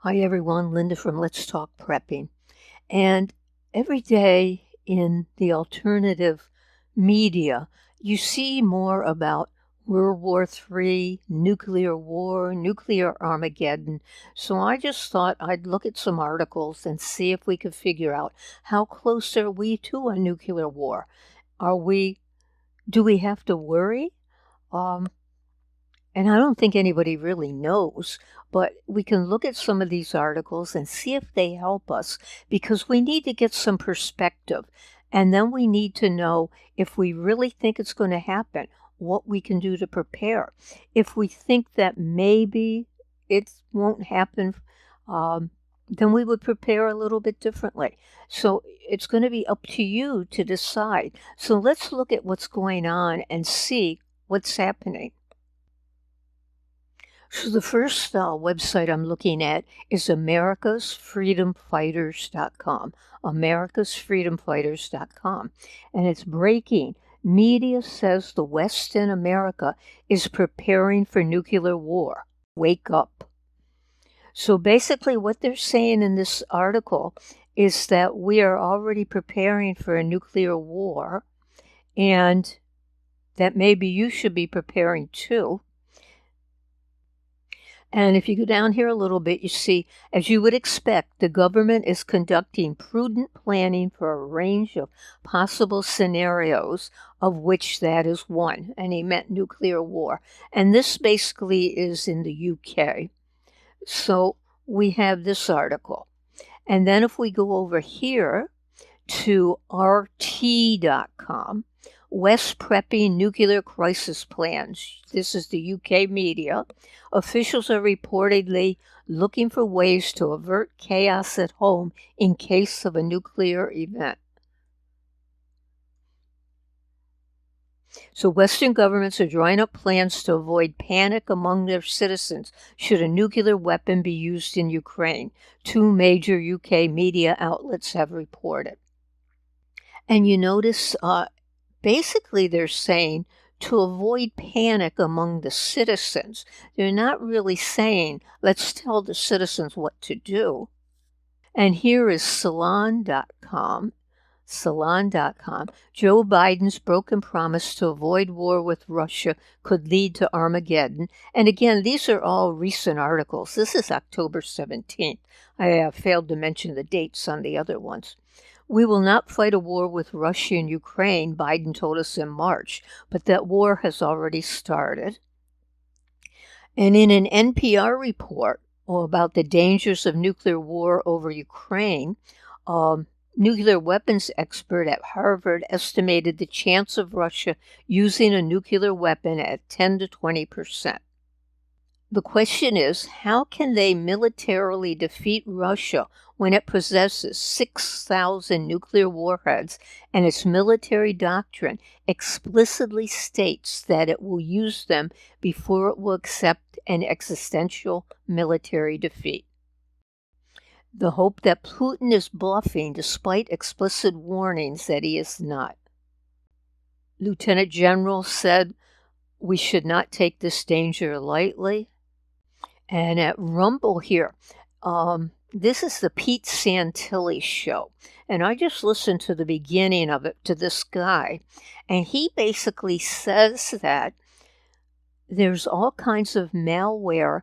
Hi everyone, Linda from Let's Talk Prepping. And every day in the alternative media, you see more about World War III, nuclear war, nuclear Armageddon. So I just thought I'd look at some articles and see if we could figure out how close are we to a nuclear war? Do we have to worry? Um, and I don't think anybody really knows, but we can look at some of these articles and see if they help us because we need to get some perspective. And then we need to know if we really think it's going to happen, what we can do to prepare. If we think that maybe it won't happen, then we would prepare a little bit differently. So it's going to be up to you to decide. So let's look at what's going on and see what's happening. So the first website I'm looking at is americasfreedomfighters.com, americasfreedomfighters.com, and it's breaking. Media says the West in America is preparing for nuclear war. Wake up. So basically what they're saying in this article is that we are already preparing for a nuclear war and that maybe you should be preparing too. And if you go down here a little bit, you see, as you would expect, the government is conducting prudent planning for a range of possible scenarios, of which that is one. And he meant nuclear war. And this basically is in the UK. So we have this article. And then if we go over here to RT.com, West prepping nuclear crisis plans. This is the UK media. Officials are reportedly looking for ways to avert chaos at home in case of a nuclear event. So Western governments are drawing up plans to avoid panic among their citizens should a nuclear weapon be used in Ukraine. Two major UK media outlets have reported. And you notice basically they're saying to avoid panic among the citizens. They're not really saying, let's tell the citizens what to do. And here is Salon.com. Salon.com. Joe Biden's broken promise to avoid war with Russia could lead to Armageddon. And again, these are all recent articles. This is October 17th. I failed to mention the dates on the other ones. We will not fight a war with Russia and Ukraine, Biden told us in March, but that war has already started. And in an NPR report about the dangers of nuclear war over Ukraine, nuclear weapons expert at Harvard estimated the chance of Russia using a nuclear weapon at 10 to 20%. The question is, how can they militarily defeat Russia when it possesses 6,000 nuclear warheads and its military doctrine explicitly states that it will use them before it will accept an existential military defeat? The hope that Putin is bluffing despite explicit warnings that he is not. Lieutenant General said we should not take this danger lightly. And at Rumble here, this is the Pete Santilli show. And I just listened to the beginning of it to this guy. And he basically says that there's all kinds of malware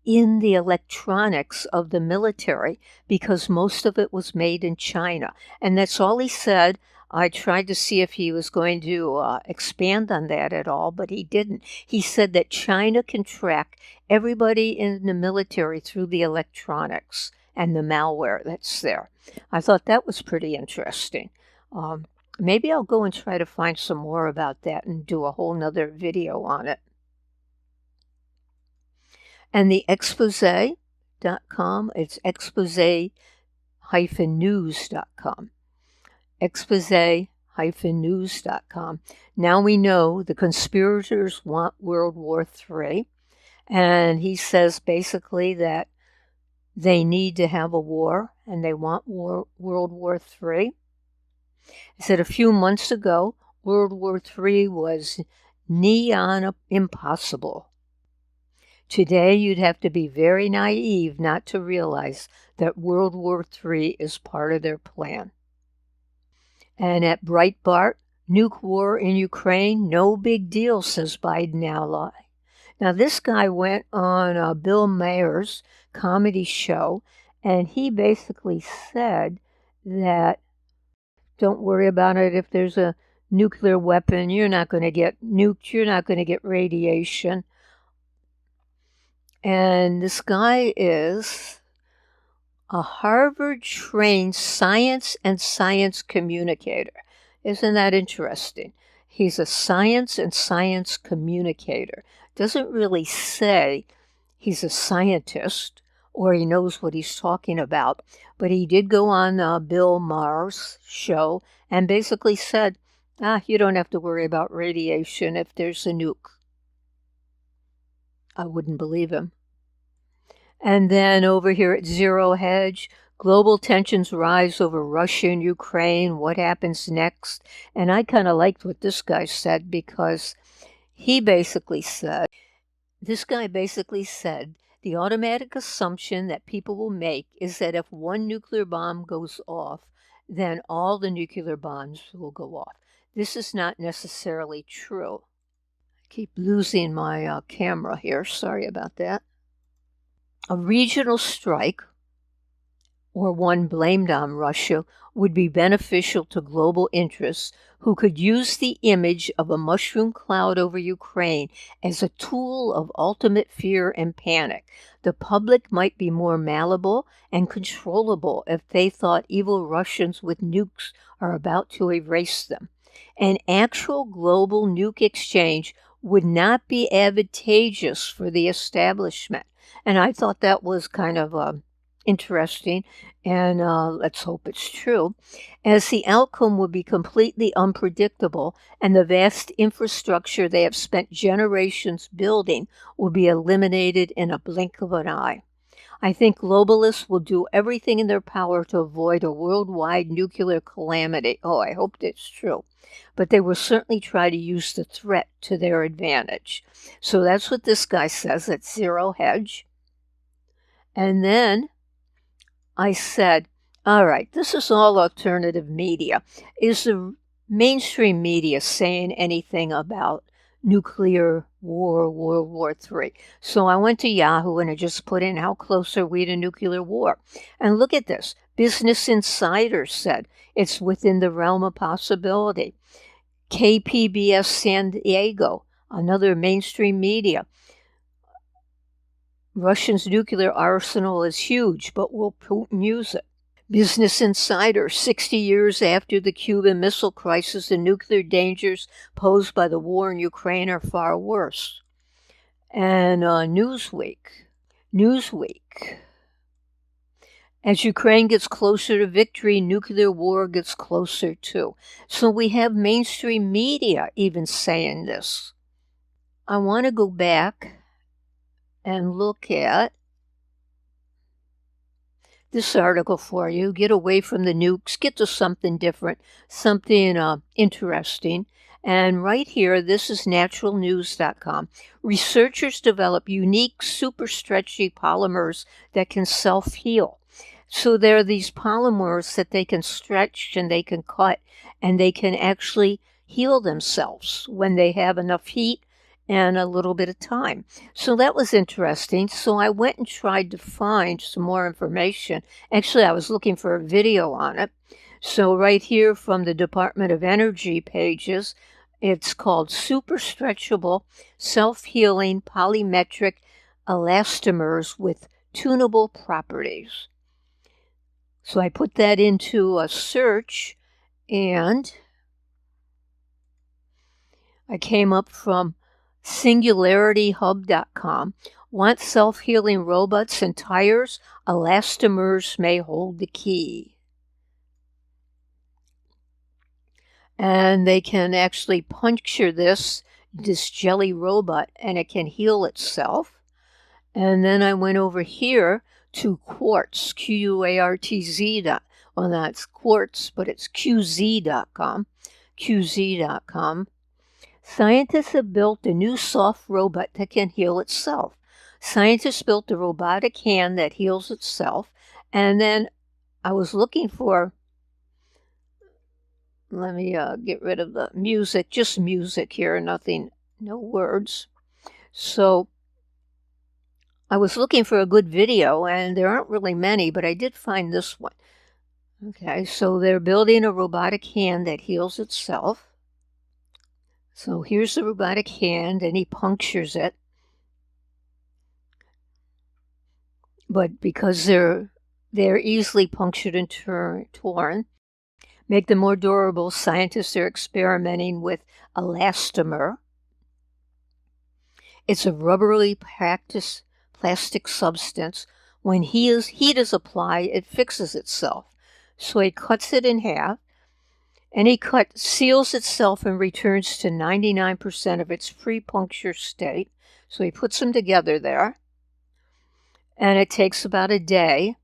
in the electronics of the military because most of it was made in China. And that's all he said. I tried to see if he was going to expand on that at all, but he didn't. He said that China can track everybody in the military through the electronics and the malware that's there. I thought that was pretty interesting. Maybe I'll go and try to find some more about that and do a whole nother video on it. And the expose.com, it's expose-news.com. expose-news.com. Now we know the conspirators want World War III, and he says basically that they need to have a war, and they want World War III. He said a few months ago, World War III was neon impossible. Today, you'd have to be very naive not to realize that World War III is part of their plan. And at Breitbart, nuke war in Ukraine, no big deal, says Biden ally. Now, this guy went on Bill Maher's comedy show, and he basically said that don't worry about it. If there's a nuclear weapon, you're not going to get nuked, you're not going to get radiation. And this guy is a Harvard-trained science and science communicator. Isn't that interesting? He's a science and science communicator. Doesn't really say he's a scientist or he knows what he's talking about, but he did go on Bill Maher's show and basically said, you don't have to worry about radiation if there's a nuke. I wouldn't believe him. And then over here at Zero Hedge, global tensions rise over Russia and Ukraine. What happens next? And I kind of liked what this guy said because this guy basically said, the automatic assumption that people will make is that if one nuclear bomb goes off, then all the nuclear bombs will go off. This is not necessarily true. I keep losing my camera here. Sorry about that. A regional strike, or one blamed on Russia, would be beneficial to global interests who could use the image of a mushroom cloud over Ukraine as a tool of ultimate fear and panic. The public might be more malleable and controllable if they thought evil Russians with nukes are about to erase them. An actual global nuke exchange would not be advantageous for the establishment. And I thought that was kind of interesting, and let's hope it's true, as the outcome would be completely unpredictable and the vast infrastructure they have spent generations building will be eliminated in a blink of an eye. I think globalists will do everything in their power to avoid a worldwide nuclear calamity. Oh, I hope that's true. But they will certainly try to use the threat to their advantage. So that's what this guy says at Zero Hedge. And then I said, all right, this is all alternative media. Is the mainstream media saying anything about nuclear war, World War III? So I went to Yahoo and I just put in, how close are we to nuclear war? And look at this. Business Insider said it's within the realm of possibility. KPBS San Diego, another mainstream media. Russia's nuclear arsenal is huge, but will Putin use it? Business Insider, 60 years after the Cuban Missile Crisis, the nuclear dangers posed by the war in Ukraine are far worse. And Newsweek, as Ukraine gets closer to victory, nuclear war gets closer too. So we have mainstream media even saying this. I want to go back and look at this article for you. Get away from the nukes, get to something different, something interesting. And right here, this is naturalnews.com. Researchers develop unique super stretchy polymers that can self-heal. So there are these polymers that they can stretch and they can cut and they can actually heal themselves when they have enough heat and a little bit of time. So that was interesting. So I went and tried to find some more information. Actually, I was looking for a video on it. So right here from the Department of Energy pages, it's called Super Stretchable Self-Healing Polymetric Elastomers with Tunable Properties. So I put that into a search and I came up from SingularityHub.com. Want self-healing robots and tires? Elastomers may hold the key. And they can actually puncture this jelly robot and it can heal itself. And then I went over here to Quartz, Quartz. Well, that's Quartz, but it's QZ.com. QZ.com. Scientists have built a new soft robot that can heal itself. Scientists built a robotic hand that heals itself, and then I was looking for, let me get rid of the music, just music here, nothing, no words. So I was looking for a good video, and there aren't really many, but I did find this one. Okay, so they're building a robotic hand that heals itself. So here's the robotic hand, and he punctures it. But because they're easily punctured and torn, make them more durable, scientists are experimenting with elastomer. It's a rubbery plastic substance. When heat is applied, it fixes itself. So he cuts it in half. Any cut seals itself and returns to 99% of its pre-puncture state. So he puts them together there. And it takes about a day.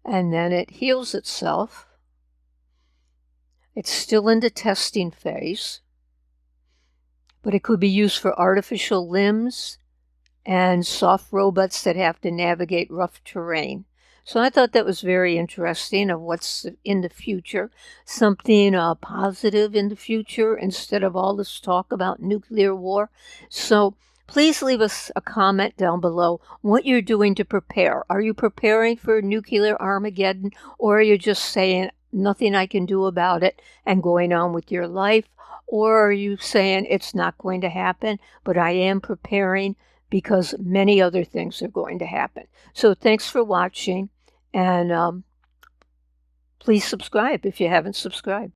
And then it heals itself. It's still in the testing phase. But it could be used for artificial limbs and soft robots that have to navigate rough terrain. So I thought that was very interesting of what's in the future, something positive in the future instead of all this talk about nuclear war. So please leave us a comment down below what you're doing to prepare. Are you preparing for nuclear Armageddon, or are you just saying nothing I can do about it and going on with your life? Or are you saying it's not going to happen, but I am preparing because many other things are going to happen? So thanks for watching, and please subscribe if you haven't subscribed.